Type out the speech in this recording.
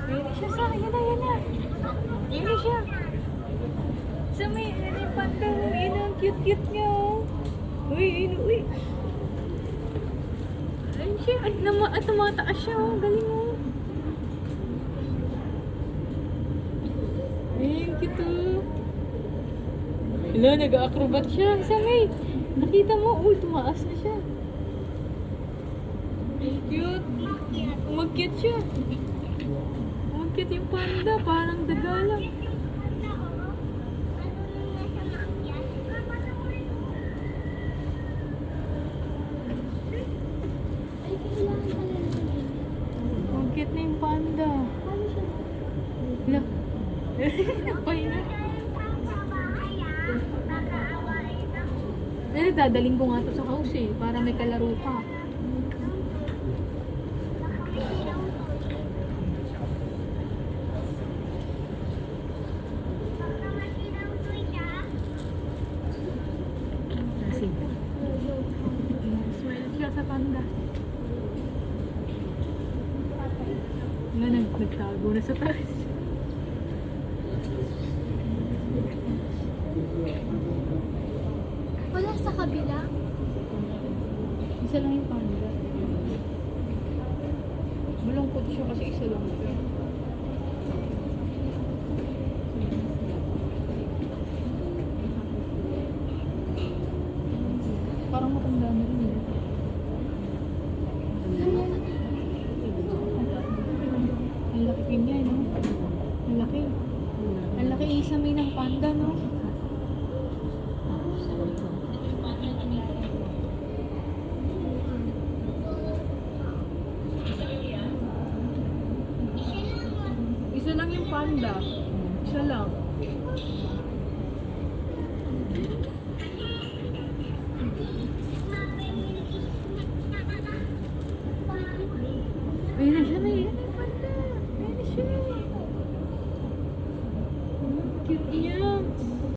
Ayun na siya sa, yan na, yan na. Ayun na siya. Sa may, ano yung panda, ayun na, ang cute-cute niya, oh. Uy, ayun, uy. Ayun siya, at tumataas siya, oh. Galing, oh. Ayun, cute, oh. Hala, nag-acrobat siya. Sa may, nakita mo, uy, tumaas na siya. Cute. Umakyat siya. Umakyat yung panda, parang daga lang. Umakyat na yung panda. Hala. Pahinga. Eh, dadaling ko nga to sa house eh, para may kalaro pa. Sige. Smile siya sa panda. Nga, nagtago na sa taas. Wala sa kabila. Isa lang yung panda. Malungkot siya kasi isa lang siya. Parang matanda na rin eh. Ang laki niya, no? Ang laki. Ang laki isami ng panda, no? Isa lang yung panda. Isa lang. Ayun na siya, may panda. Ayun na siya. Cute niya.